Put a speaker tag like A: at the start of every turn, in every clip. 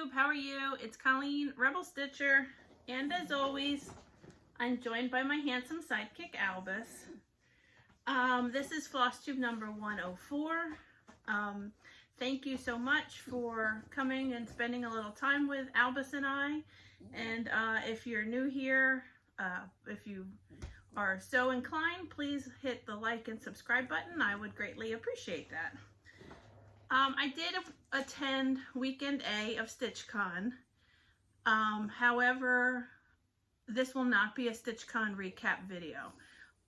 A: FlossTube, how are you? It's Colleen, Rebel Stitcher, and as always, I'm joined by my handsome sidekick, Albus. This is FlossTube number 104. Thank you so much for coming and spending a little time with Albus and I. And if you're new here, if you are so inclined, please hit the like and subscribe button. I would greatly appreciate that. I did attend weekend A of Stitchcon. However, this will not be a Stitchcon recap video.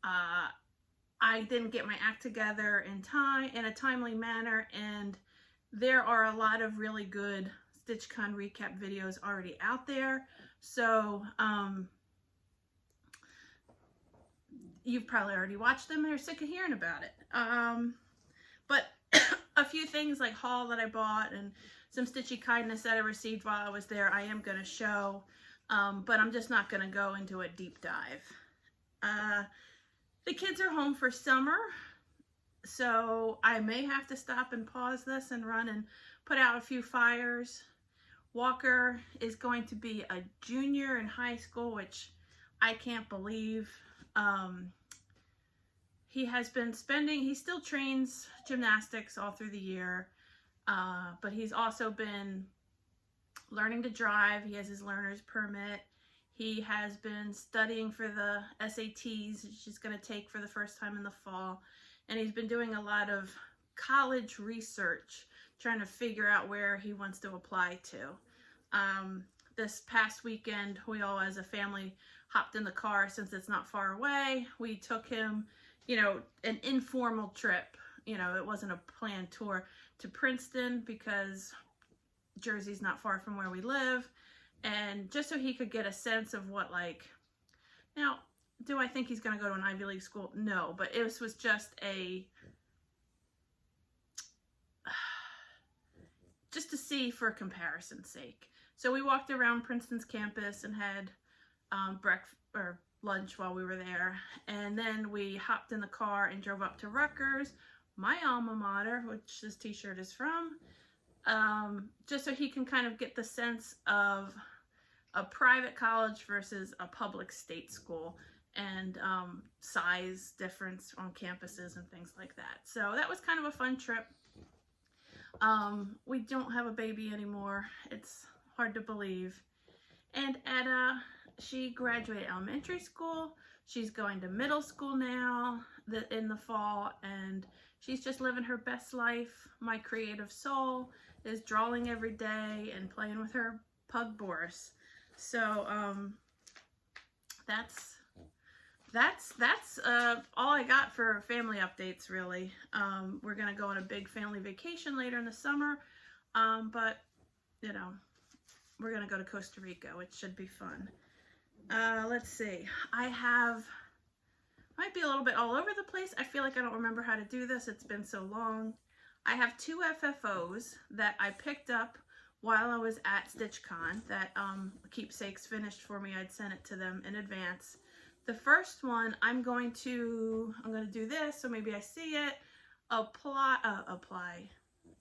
A: I didn't get my act together in a timely manner, and there are a lot of really good Stitchcon recap videos already out there. So you've probably already watched them and you're sick of hearing about it. But a few things like haul that I bought and some stitchy kindness that I received while I was there, I am going to show, but I'm just not going to go into a deep dive. The kids are home for summer, so I may have to stop and pause this and run and put out a few fires. Walker is going to be a junior in high school, which I can't believe. He still trains gymnastics all through the year, but he's also been learning to drive. He has his learner's permit. He has been studying for the SATs, which he's going to take for the first time in the fall. And he's been doing a lot of college research, trying to figure out where he wants to apply to. This past weekend, we all as a family hopped in the car since it's not far away. We took him, an informal trip. It wasn't a planned tour to Princeton because Jersey's not far from where we live. And just so he could get a sense of what, now, do I think he's going to go to an Ivy League school? No, but it was just just to see for comparison's sake. So we walked around Princeton's campus and had breakfast or lunch while we were there, and then we hopped in the car and drove up to Rutgers, my alma mater, which this t-shirt is from, just so he can kind of get the sense of a private college versus a public state school, and size difference on campuses and things like that. So that was kind of a fun trip. We don't have a baby anymore. It's hard to believe. And Etta, she graduated elementary school. She's going to middle school now in the fall, and she's just living her best life. My creative soul is drawing every day and playing with her pug Boris. So that's all I got for family updates, really. We're gonna go on a big family vacation later in the summer, but we're gonna go to Costa Rica, which should be fun. Let's see. Might be a little bit all over the place. I feel like I don't remember how to do this. It's been so long. I have two FFOs that I picked up while I was at Stitchcon that keepsakes finished for me. I'd sent it to them in advance. The first one, I'm going to do this, so maybe I see it.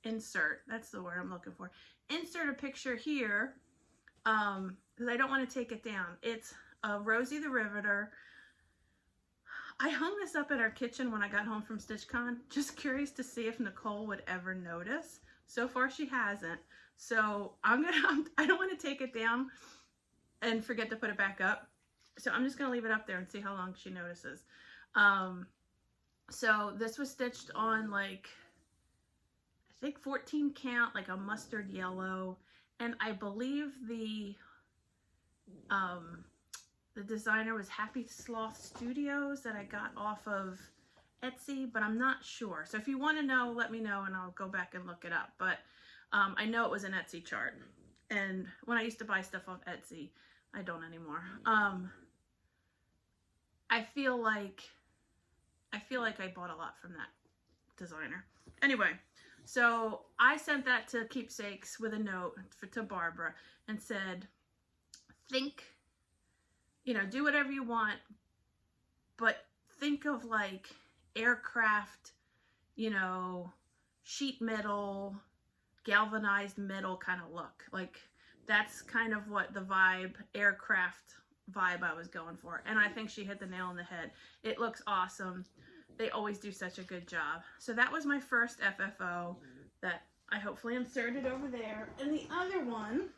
A: Insert, that's the word I'm looking for. Insert a picture here, because I don't want to take it down. It's Rosie the Riveter. I hung this up in our kitchen when I got home from Stitchcon, just curious to see if Nicole would ever notice. So far she hasn't. So I don't want to take it down and forget to put it back up. So I'm just going to leave it up there and see how long she notices. So this was stitched on I think 14 count, like a mustard yellow. And I believe the designer was Happy Sloth Studios that I got off of Etsy, but I'm not sure. So if you want to know, let me know and I'll go back and look it up. But I know it was an Etsy chart. And when I used to buy stuff off Etsy, I don't anymore. I feel like I bought a lot from that designer. Anyway, so I sent that to Keepsakes with a note to Barbara and said, do whatever you want, but think of aircraft, sheet metal, galvanized metal kind of look. That's kind of what the vibe, aircraft vibe I was going for. And I think she hit the nail on the head. It looks awesome. They always do such a good job. So that was my first FFO that I hopefully inserted over there. And the other one,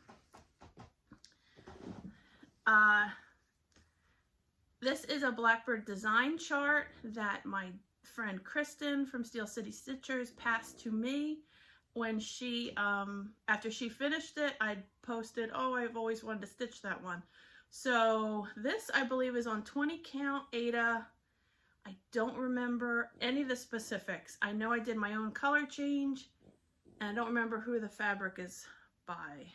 A: this is a Blackbird design chart that my friend Kristen from Steel City Stitchers passed to me when she, after she finished it, I posted, oh, I've always wanted to stitch that one. So this, I believe, is on 20 count Aida. I don't remember any of the specifics. I know I did my own color change, and I don't remember who the fabric is by.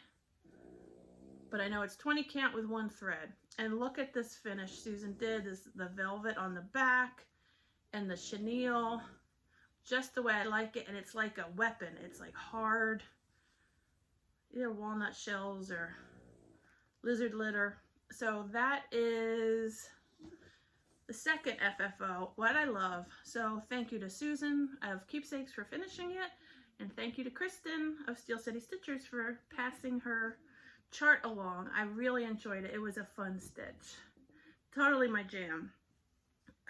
A: But I know it's 20 count with one thread. And look at this finish Susan did. This is the velvet on the back and the chenille, just the way I like it. And it's like a weapon. It's like hard, either walnut shells or lizard litter. So that is the second FFO, what I love. So thank you to Susan of Keepsakes for finishing it. And thank you to Kristen of Steel City Stitchers for passing her chart along. I really enjoyed it. It was a fun stitch. Totally my jam.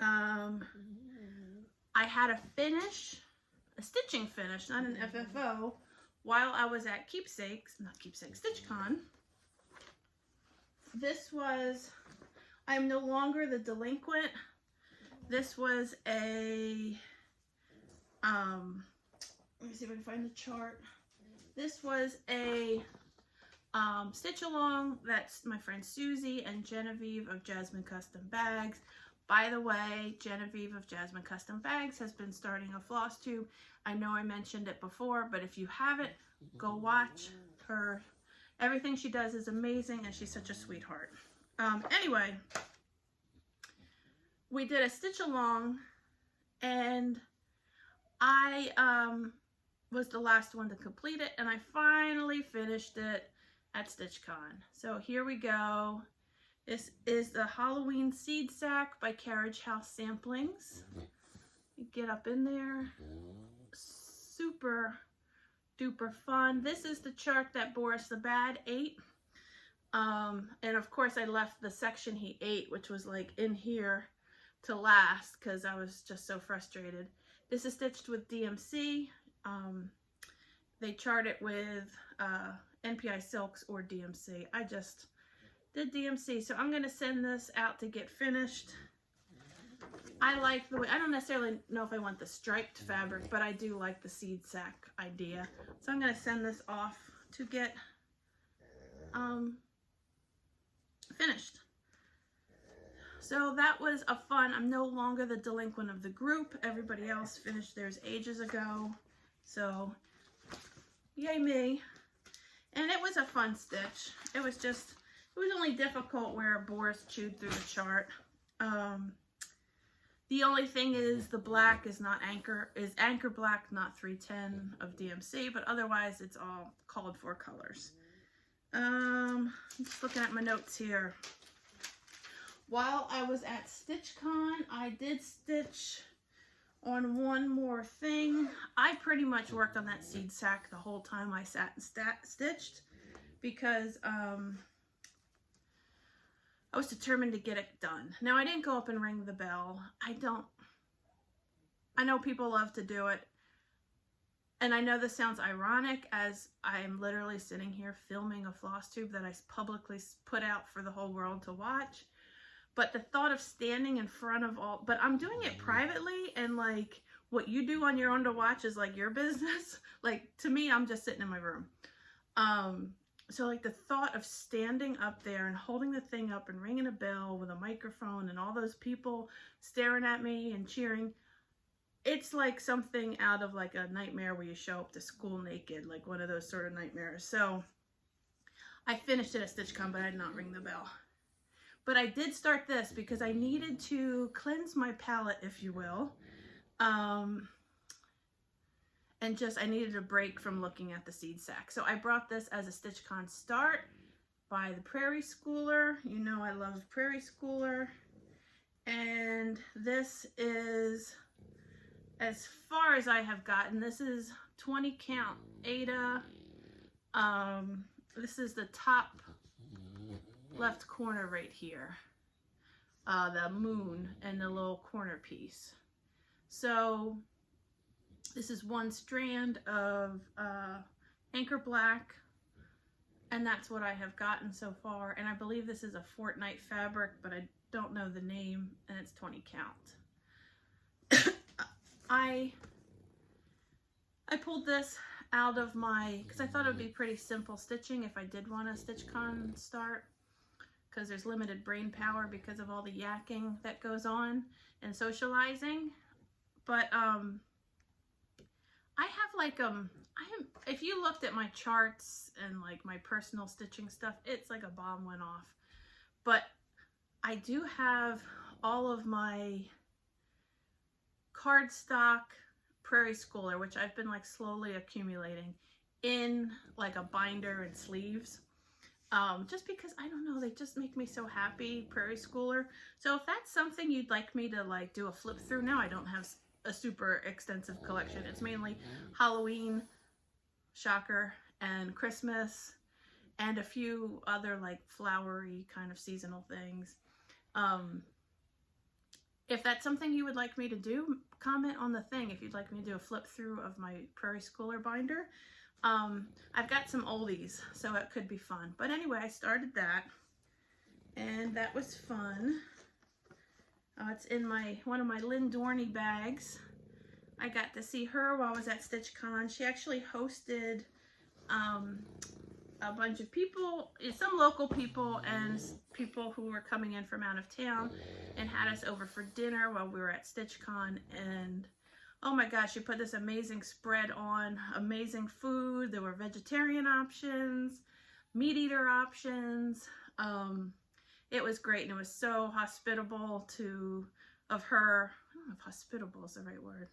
A: I had a finish, a stitching finish, not an FFO, while I was at Stitchcon. This was, I'm no longer the delinquent. This was a, let me see if I can find the chart. This was a stitch along. That's my friend Susie and Genevieve of Jasmine Custom Bags. By the way, Genevieve of Jasmine Custom Bags has been starting a floss tube. I know I mentioned it before, but if you haven't, go watch her. Everything she does is amazing, and she's such a sweetheart. Anyway, we did a stitch along, and I was the last one to complete it, and I finally finished it at Stitchcon. So here we go. This is the Halloween Seed Sack by Carriage House Samplings. Get up in there. Super duper fun. This is the chart that Boris the Bad ate. And of course I left the section he ate, which was like in here, to last because I was just so frustrated. This is stitched with DMC. They chart it with NPI Silks or DMC. I just did DMC, so I'm going to send this out to get finished. I like the way, I don't necessarily know if I want the striped fabric, but I do like the seed sack idea. So I'm going to send this off to get finished. So that was a fun, I'm no longer the delinquent of the group. Everybody else finished theirs ages ago. So yay me. And it was a fun stitch. It was just, it was only difficult where Boris chewed through the chart. The only thing is the black is not anchor, is anchor black, not 310 of DMC, but otherwise it's all called for colors. I'm just looking at my notes here. While I was at Stitchcon, I did stitch on one more thing. I pretty much worked on that seed sack the whole time I sat and stitched because I was determined to get it done. Now, I didn't go up and ring the bell. I know people love to do it. And I know this sounds ironic as I am literally sitting here filming a floss tube that I publicly put out for the whole world to watch. But the thought of standing in front of all, but I'm doing it privately, and like what you do on your own to watch is like your business. Like to me, I'm just sitting in my room. So like the thought of standing up there and holding the thing up and ringing a bell with a microphone and all those people staring at me and cheering, it's like something out of like a nightmare where you show up to school naked, like one of those sort of nightmares. So I finished it at Stitchcon, but I did not ring the bell. But I did start this because I needed to cleanse my palette, if you will. And just, I needed a break from looking at the seed sack. So I brought this as a Stitchcon start by the Prairie Schooler. You know I love Prairie Schooler. And this is, as far as I have gotten, this is 20 count Aida. this is the top left corner right here. The moon and the little corner piece. So this is one strand of anchor black, and that's what I have gotten so far. And I believe this is a Fortnite fabric, but I don't know the name, and it's 20 count. I pulled this out of my, because I thought it would be pretty simple stitching if I did want a Stitchcon start, because there's limited brain power because of all the yakking that goes on and socializing. But I have like if you looked at my charts and like my personal stitching stuff, it's like a bomb went off. But I do have all of my cardstock Prairie Schooler, which I've been like slowly accumulating, in like a binder and sleeves. Just because, I don't know, they just make me so happy, Prairie Schooler. So if that's something you'd like me to like do a flip through, now I don't have a super extensive collection. It's mainly Halloween, shocker, and Christmas, and a few other like flowery kind of seasonal things. If that's something you would like me to do, comment on the thing if you'd like me to do a flip through of my Prairie Schooler binder. I've got some oldies, so it could be fun. But anyway, I started that, and that was fun. It's in one of my Lynn Dorney bags. I got to see her while I was at Stitchcon. She actually hosted a bunch of people, some local people and people who were coming in from out of town, and had us over for dinner while we were at Stitchcon. And oh my gosh, she put this amazing spread on, amazing food. There were vegetarian options, meat eater options. It was great, and it was so hospitable of her. I don't know if hospitable is the right word.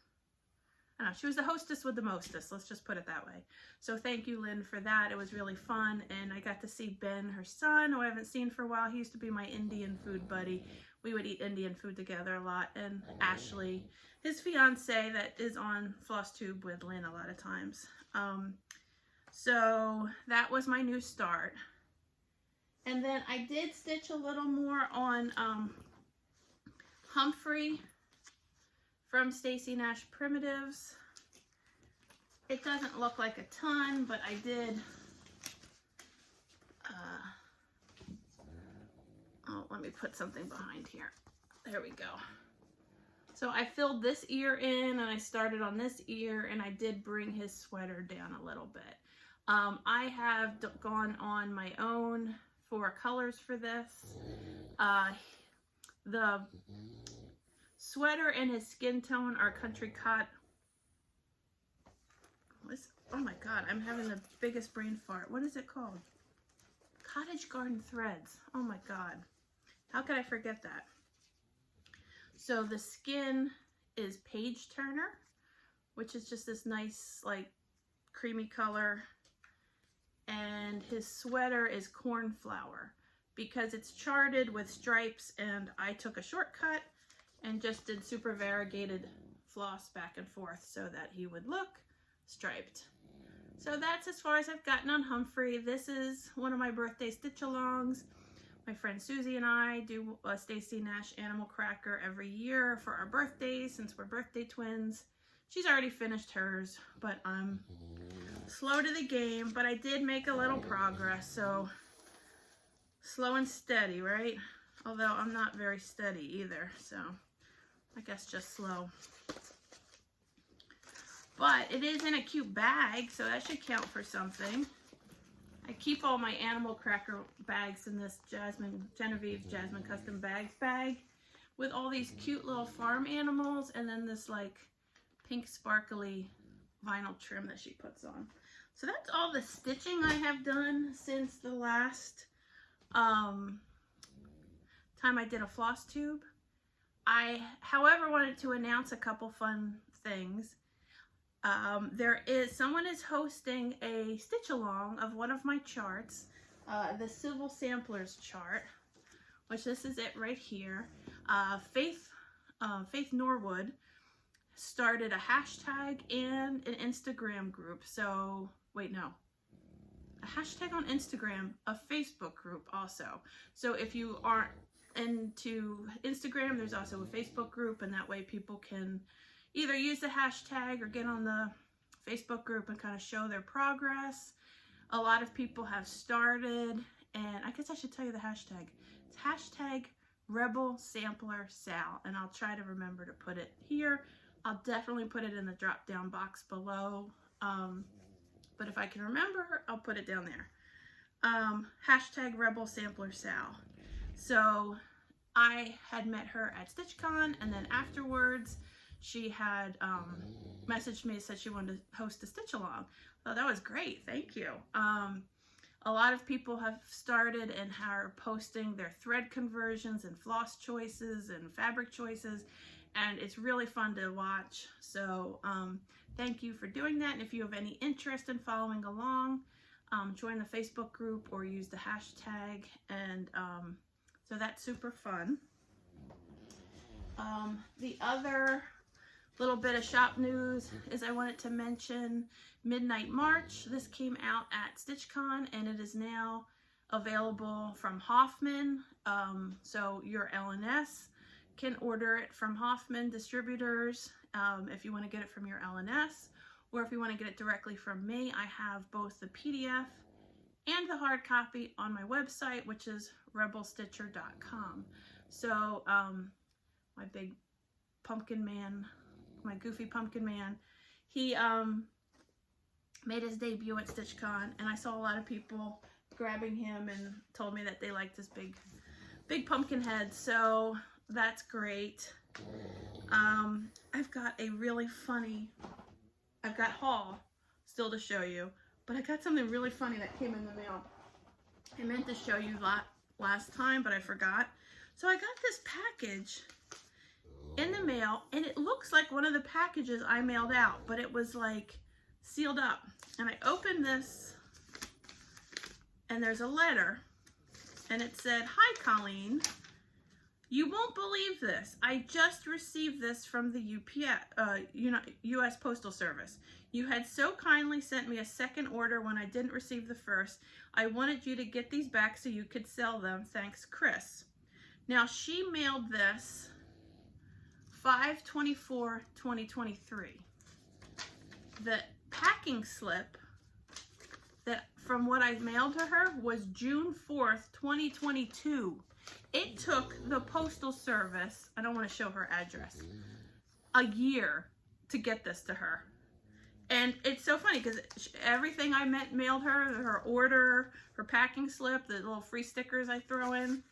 A: I don't know, she was the hostess with the mostest, let's just put it that way. So thank you, Lynn, for that. It was really fun, and I got to see Ben, her son, who I haven't seen for a while. He used to be my Indian food buddy. We would eat Indian food together a lot, and Ashley, his fiance, that is on FlossTube with Lynn a lot of times. So that was my new start. And then I did stitch a little more on Humphrey from Stacy Nash Primitives. It doesn't look like a ton, but I did, oh, let me put something behind here. There we go. So I filled this ear in, and I started on this ear, and I did bring his sweater down a little bit. I have gone on my own for colors for this. The sweater and his skin tone are Country Cut. Oh my god, I'm having the biggest brain fart. What is it called? Cottage Garden Threads. Oh my god. How could I forget that? So the skin is Page Turner, which is just this nice, like, creamy color. And his sweater is Cornflower, because it's charted with stripes, and I took a shortcut and just did super variegated floss back and forth so that he would look striped. So that's as far as I've gotten on Humphrey. This is one of my birthday stitch-alongs. My friend Susie and I do a Stacy Nash Animal Cracker every year for our birthdays, since we're birthday twins. She's already finished hers, but I'm slow to the game, but I did make a little progress, so slow and steady, right? Although I'm not very steady either, so I guess just slow. But it is in a cute bag, so that should count for something. I keep all my Animal Cracker bags in this Genevieve's Jasmine Custom Bags bag with all these cute little farm animals, and then this like pink sparkly vinyl trim that she puts on. So that's all the stitching I have done since the last time I did a floss tube. I, however, wanted to announce a couple fun things. Someone is hosting a stitch along of one of my charts, the Civil Samplers chart, which this is it right here. Faith Norwood started a hashtag and an Instagram group. So wait, no, a hashtag on Instagram, a Facebook group also. So if you aren't into Instagram, there's also a Facebook group, and that way people can either use the hashtag or get on the Facebook group and kind of show their progress. A lot of people have started, and I guess I should tell you the hashtag. It's hashtag Rebel Sampler Sal, and I'll try to remember to put it here. I'll definitely put it in the drop down box below, but if I can remember, I'll put it down there. Hashtag Rebel Sampler Sal. So I had met her at Stitchcon, and then afterwards she had messaged me and said she wanted to host a stitch along. So that was great, thank you. A lot of people have started and are posting their thread conversions and floss choices and fabric choices, and it's really fun to watch. So thank you for doing that, and if you have any interest in following along, join the Facebook group or use the hashtag, and so that's super fun. The other little bit of shop news is I wanted to mention Midnight March. This came out at Stitchcon, and it is now available from Hoffman. So your LNS can order it from Hoffman distributors if you want to get it from your LNS, or if you want to get it directly from me. I have both the PDF and the hard copy on my website, which is rebelstitcher.com. So my big pumpkin man, my goofy pumpkin man, he made his debut at Stitchcon, and I saw a lot of people grabbing him and told me that they liked his big pumpkin head, so that's great. I've got a really funny, I've got haul still to show you, but I got something really funny that came in the mail. I meant to show you that last time, but I forgot. So I got this package in the mail, and it looks like one of the packages I mailed out, but it was like sealed up. And I opened this, and there's a letter, and it said, "Hi Colleen, you won't believe this. I just received this from the U.S. Postal Service. You had so kindly sent me a second order when I didn't receive the first. I wanted you to get these back so you could sell them. Thanks, Chris." Now, she mailed this 5/24/2023. The packing slip that from what I mailed to her was June 4th, 2022. It took the Postal Service, I don't want to show her address, a year to get this to her. And it's so funny because everything I mailed her, her order, her packing slip, the little free stickers I throw in,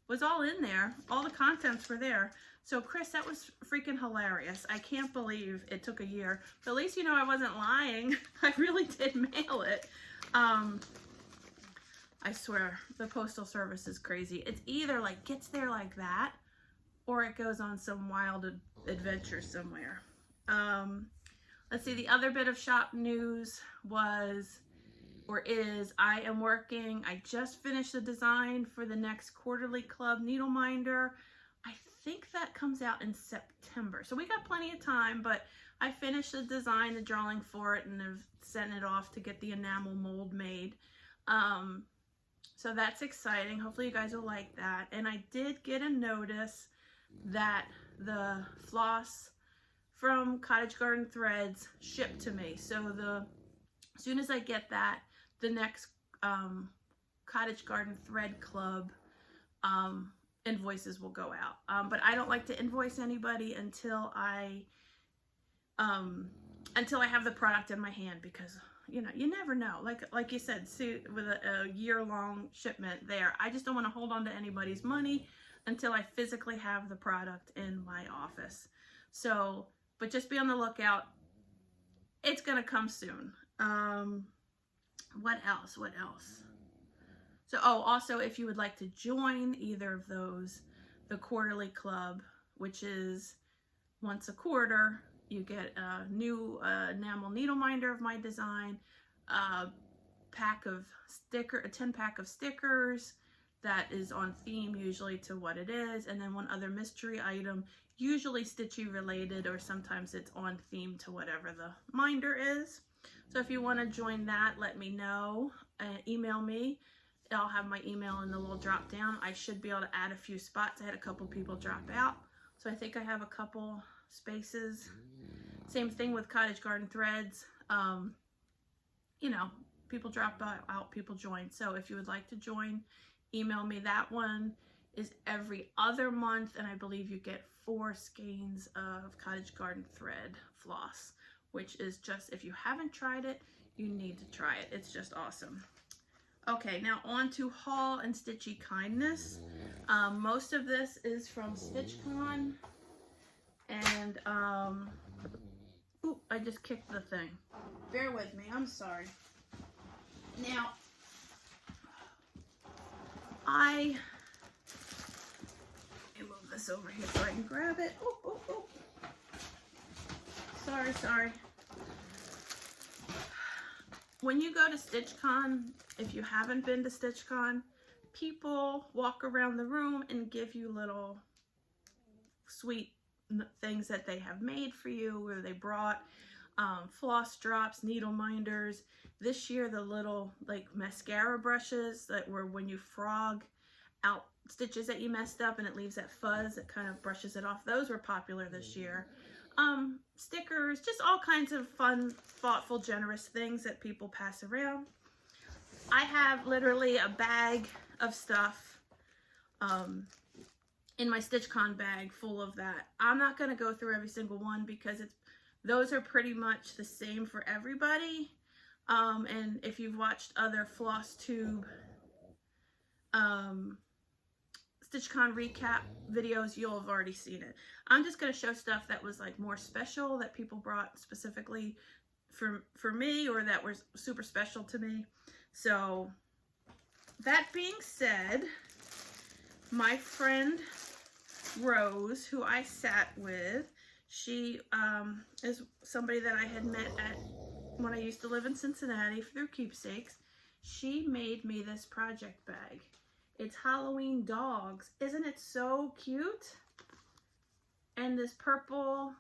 A: was all in there. All the contents were there. So Chris, that was freaking hilarious. I can't believe it took a year. But at least you know I wasn't lying. I really did mail it. I swear, the Postal Service is crazy. It's either like gets there like that, or it goes on some wild adventure somewhere. Let's see, the other bit of shop news was, or is, I am working, I just finished the design for the next Quarterly Club needle minder. I think that comes out in September. So we got plenty of time, but I finished the design, the drawing for it, and have sent it off to get the enamel mold made. So that's exciting. Hopefully you guys will like that. And I did get a notice that the floss from Cottage Garden Threads shipped to me. So as soon as I get that, the next Cottage Garden Thread Club invoices will go out. But I don't like to invoice anybody until I have the product in my hand, because you know, you never know. Like you said, see, with a year-long shipment there, I just don't want to hold on to anybody's money until I physically have the product in my office. So, but just be on the lookout. It's gonna come soon. What else? What else? So, oh, also, if you would like to join either of those, the Quarterly Club, which is once a quarter, you get a new enamel needle minder of my design, a 10-pack of stickers that is on theme usually to what it is, and then one other mystery item, usually stitchy related, or sometimes it's on theme to whatever the minder is. So if you want to join that, let me know. Email me. I'll have my email in the little drop down. I should be able to add a few spots. I had a couple people drop out, so I think I have a couple spaces. Same thing with cottage garden threads. You know, people drop out, people join. So if you would like to join, email me. That one is every other month, and I believe you get 4 skeins of cottage garden thread floss, which is just, if you haven't tried it, you need to try it. It's just awesome. Okay, now on to haul and stitchy kindness. Most of this is from Stitchcon, and ooh, I just kicked the thing. Bear with me, I'm sorry. Now, let me move this over here so I can grab it. Oh, oh, oh. Sorry. When you go to Stitchcon, if you haven't been to Stitchcon, people walk around the room and give you little sweet things that they have made for you, or they brought floss drops, needle minders. This year, the little like mascara brushes that were when you frog out stitches that you messed up and it leaves that fuzz that kind of brushes it off. Those were popular this year. Stickers, just all kinds of fun, thoughtful, generous things that people pass around. I have literally a bag of stuff in my Stitchcon bag full of that. I'm not going to go through every single one because those are pretty much the same for everybody. And if you've watched other FlossTube Stitchcon recap videos, you'll have already seen it. I'm just going to show stuff that was like more special that people brought specifically for me, or that was super special to me. So that being said, my friend Rose, who I sat with, she is somebody that I had met when I used to live in Cincinnati through Keepsakes. She made me this project bag. It's Halloween dogs. Isn't it so cute? And this purple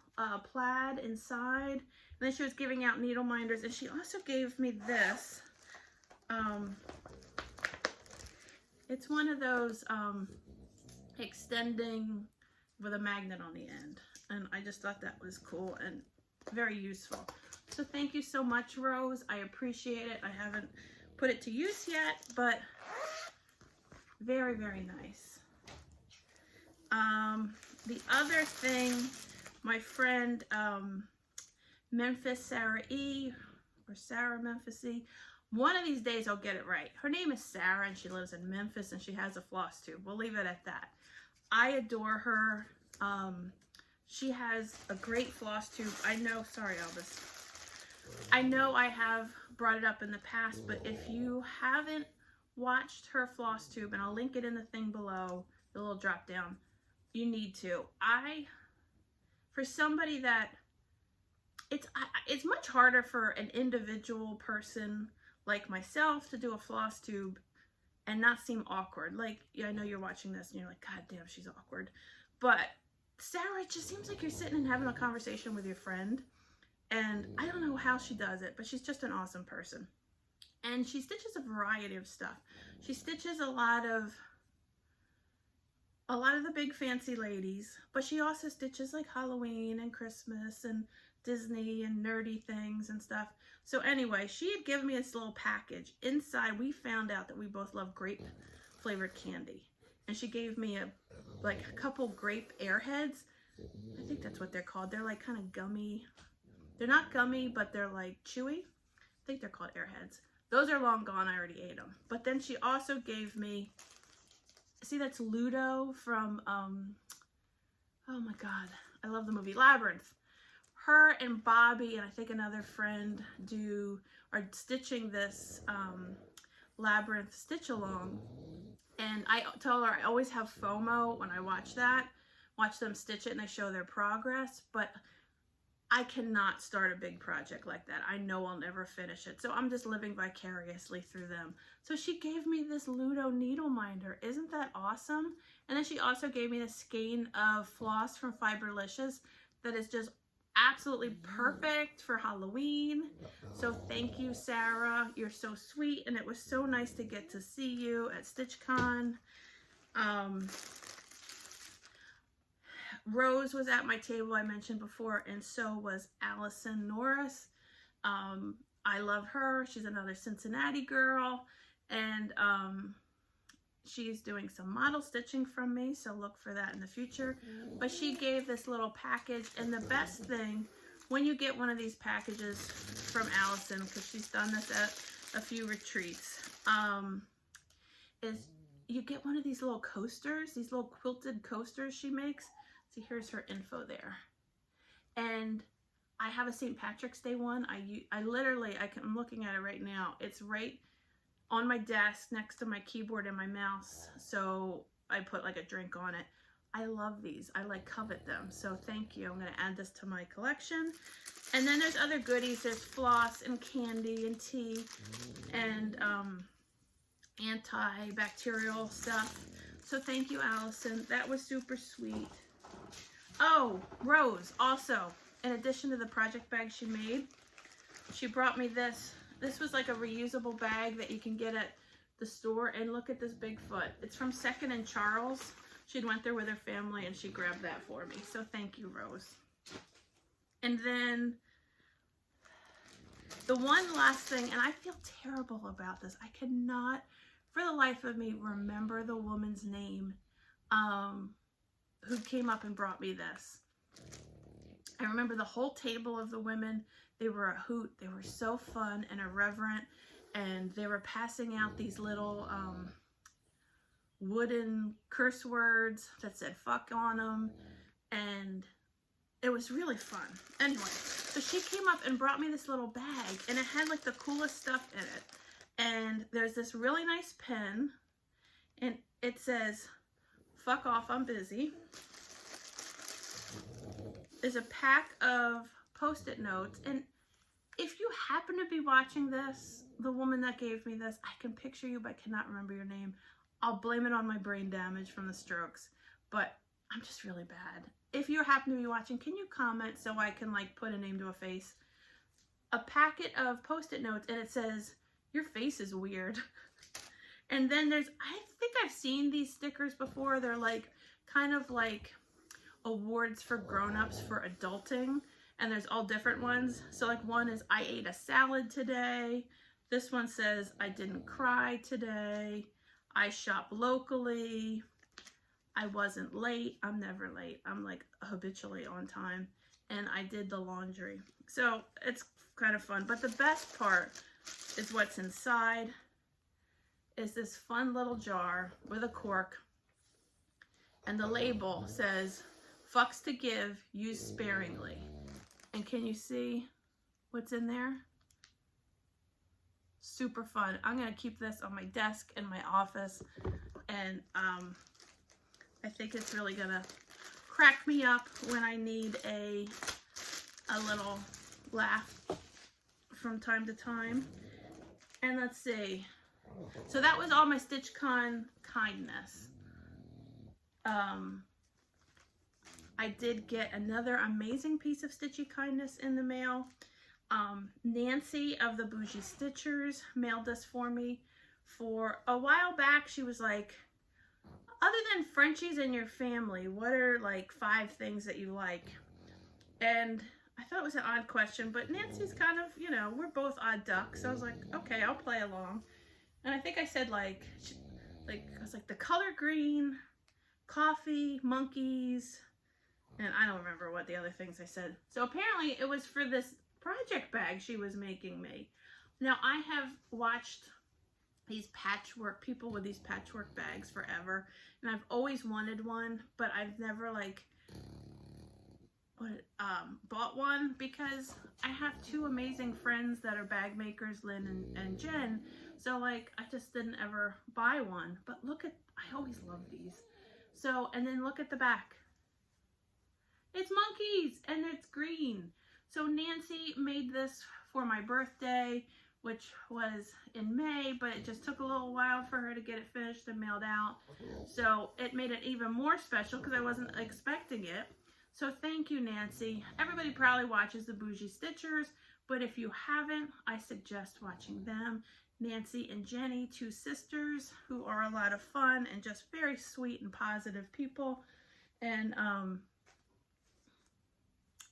A: plaid inside. And then she was giving out needle minders. And she also gave me this. It's one of those extending with a magnet on the end. And I just thought that was cool and very useful. So thank you so much, Rose. I appreciate it. I haven't put it to use yet, but very, very nice. The other thing, my friend Memphis Sarah E, or Sarah Memphis E, one of these days I'll get it right. Her name is Sarah and she lives in Memphis and she has a floss tube. We'll leave it at that. I adore her. She has a great floss tube. I know, sorry Albus. I know I have brought it up in the past, but if you haven't watched her floss tube, and I'll link it in the thing below, the little drop down, you need to. For somebody that, it's much harder for an individual person like myself to do a floss tube and not seem awkward. Like, yeah, I know you're watching this and you're like, God damn, she's awkward. But Sarah, it just seems like you're sitting and having a conversation with your friend. And I don't know how she does it, but she's just an awesome person. And she stitches a variety of stuff. She stitches a lot of the big fancy ladies, but she also stitches like Halloween and Christmas and Disney and nerdy things and stuff. So anyway, she had given me this little package. Inside, we found out that we both love grape flavored candy. And she gave me a couple grape airheads. I think that's what they're called. They're like kind of gummy. They're not gummy, but they're like chewy. I think they're called airheads. Those are long gone. I already ate them. But then she also gave me, see, that's Ludo from, oh my God, I love the movie Labyrinth. Her and Bobby and I think another friend are stitching this Labyrinth stitch along. And I tell her I always have FOMO when I watch them stitch it and they show their progress, but I cannot start a big project like that. I know I'll never finish it. So I'm just living vicariously through them. So she gave me this Ludo needle minder. Isn't that awesome? And then she also gave me a skein of floss from Fiberlicious that is just absolutely perfect for Halloween. So thank you, Sarah. You're so sweet, and it was so nice to get to see you at Stitchcon. Rose was at my table, I mentioned before, and so was Allison Norris. I love her. She's another Cincinnati girl, and she's doing some model stitching from me, so look for that in the future. But she gave this little package, and the best thing when you get one of these packages from Allison, because she's done this at a few retreats, is you get one of these little coasters, these little quilted coasters she makes. See, here's her info there. And I have a St. Patrick's Day one. I'm looking at it right now. It's right on my desk next to my keyboard and my mouse. So I put like a drink on it. I love these. I like covet them. So thank you. I'm going to add this to my collection. And then there's other goodies. There's floss and candy and tea and antibacterial stuff. So thank you, Allison. That was super sweet. Oh, Rose also, in addition to the project bag she made, she brought me this. This was like a reusable bag that you can get at the store. And look at this Bigfoot. It's from Second and Charles. She went there with her family and she grabbed that for me. So thank you, Rose. And then the one last thing, and I feel terrible about this. I cannot, for the life of me, remember the woman's name who came up and brought me this. I remember the whole table of the women. They were a hoot. They were so fun and irreverent, and they were passing out these little wooden curse words that said fuck on them, and it was really fun. Anyway, so she came up and brought me this little bag, and it had like the coolest stuff in it. And there's this really nice pen, and it says, fuck off, I'm busy. There's a pack of Post-it notes, and if you happen to be watching this, the woman that gave me this, I can picture you, but I cannot remember your name. I'll blame it on my brain damage from the strokes, but I'm just really bad. If you happen to be watching, can you comment so I can like put a name to a face? A packet of Post-it notes, and it says, your face is weird. And then there's, I think I've seen these stickers before. They're like, kind of like awards for grown-ups for adulting. And there's all different ones. So like one is, I ate a salad today. This one says, I didn't cry today. I shop locally. I wasn't late. I'm never late. I'm like habitually on time. And I did the laundry. So it's kind of fun. But the best part is what's inside. Is this fun little jar with a cork. And the label says, fucks to give, use sparingly. And can you see what's in there? Super fun. I'm going to keep this on my desk in my office. And I think it's really going to crack me up when I need a little laugh from time to time. And let's see. So that was all my Stitchcon kindness. I did get another amazing piece of stitchy kindness in the mail. Nancy of the Bougie Stitchers mailed this for me. For a while back, she was like, other than Frenchies in your family, what are like 5 things that you like? And I thought it was an odd question, but Nancy's kind of, you know, we're both odd ducks. So I was like, okay, I'll play along. And I think I said I was like the color green, coffee, monkeys, and I don't remember what the other things I said. So apparently it was for this project bag she was making me. Now I have watched these patchwork, people with these patchwork bags forever, and I've always wanted one, but I've never bought one because I have 2 amazing friends that are bag makers, Lynn and Jen. So like I just didn't ever buy one. But look at, I always love these. So, and then look at the back. It's monkeys and it's green. So Nancy made this for my birthday, which was in May, but it just took a little while for her to get it finished and mailed out. So it made it even more special because I wasn't expecting it. So thank you, Nancy. Everybody probably watches the Bougie Stitchers, but if you haven't, I suggest watching them. Nancy and Jenny, two sisters who are a lot of fun and just very sweet and positive people. And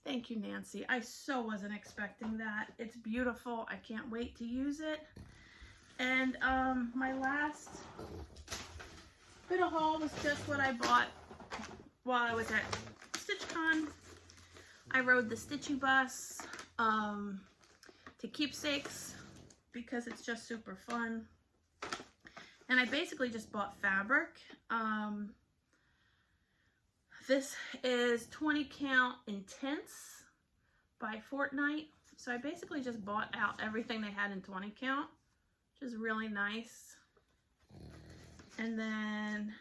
A: thank you, Nancy. I so wasn't expecting that. It's beautiful. I can't wait to use it. And my last bit of haul was just what I bought while I was at Stitchcon. I rode the Stitchy bus to Keepsakes because it's just super fun. And I basically just bought fabric. This is 20 count Intense by Fortnite. So I basically just bought out everything they had in 20 count, which is really nice. And then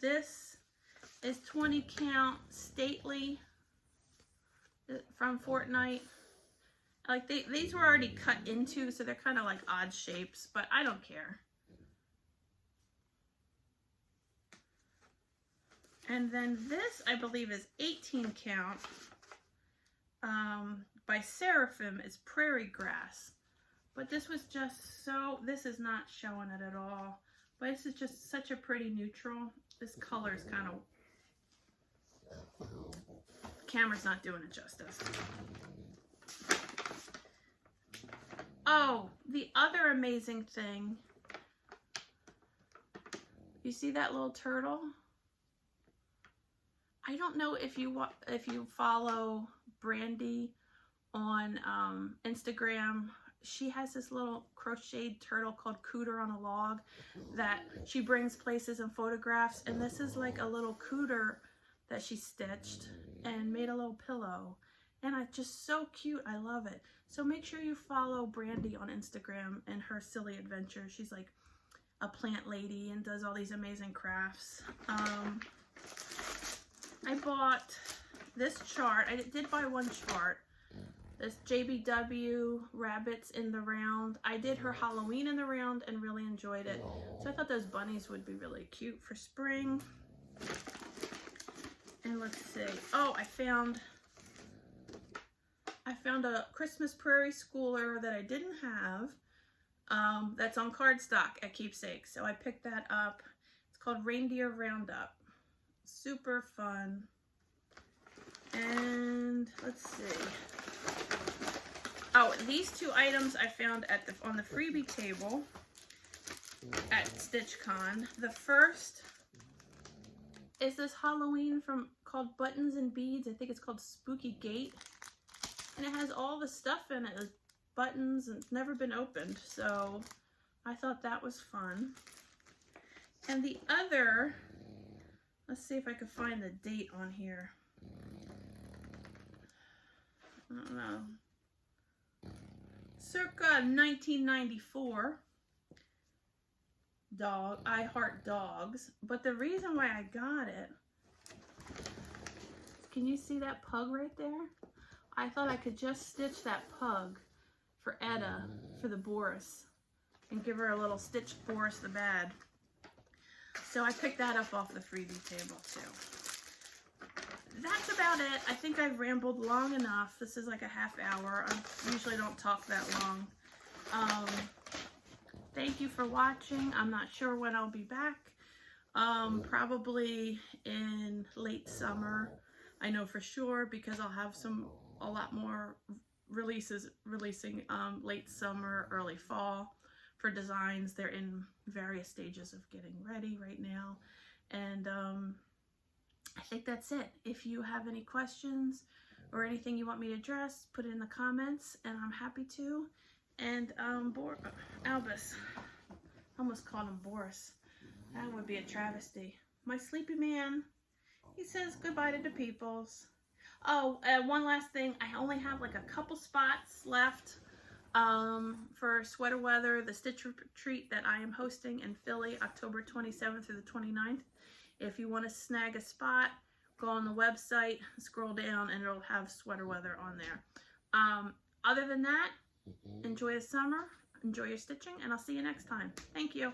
A: this is 20 count Stately from Fortnite. Like these were already cut into, so they're kind of like odd shapes, but I don't care. And then this, I believe, is 18 count by Seraphim. It's Prairie Grass. But this was just so, this is not showing it at all. But this is just such a pretty neutral. This color is kind of, camera's not doing it justice. Oh, the other amazing thing. You see that little turtle? I don't know if you follow Brandy on Instagram. She has this little crocheted turtle called Cooter on a Log that she brings places and photographs. And this is like a little cooter that she stitched and made a little pillow. And it's just so cute. I love it. So make sure you follow Brandy on Instagram and her silly adventures. She's like a plant lady and does all these amazing crafts. I bought this chart. I did buy one chart. This JBW Rabbits in the Round. I did her Halloween in the Round and really enjoyed it. So I thought those bunnies would be really cute for spring. And let's see. Oh, I found a Christmas Prairie Schooler that I didn't have. That's on cardstock at Keepsakes. So I picked that up. It's called Reindeer Roundup. Super fun. And let's see. Oh, these two items I found at on the freebie table at Stitchcon. The first is this Halloween called Buttons and Beads. I think it's called Spooky Gate. And it has all the stuff in it. There's buttons and it's never been opened. So I thought that was fun. And the other, let's see if I can find the date on here. I don't know. Circa 1994. Dog. I Heart Dogs. But the reason why I got it, can you see that pug right there? I thought I could just stitch that pug for Etta, for the Boris, and give her a little stitch Boris the Bad. So I picked that up off the freebie table too. That's about it. I think I've rambled long enough. This is like a half hour. I usually don't talk that long. Thank you for watching. I'm not sure when I'll be back. Probably in late summer. I know for sure because I'll have a lot more releasing late summer, early fall for designs. They're in various stages of getting ready right now. And I think that's it. If you have any questions or anything you want me to address, put it in the comments and I'm happy to. And Albus, I almost called him Boris. That would be a travesty. My sleepy man, he says goodbye to the peoples. Oh, one last thing. I only have like a couple spots left for Sweater Weather, the Stitch Retreat that I am hosting in Philly, October 27th through the 29th. If you want to snag a spot, go on the website, scroll down, and it'll have Sweater Weather on there. Other than that, enjoy the summer, enjoy your stitching, and I'll see you next time. Thank you.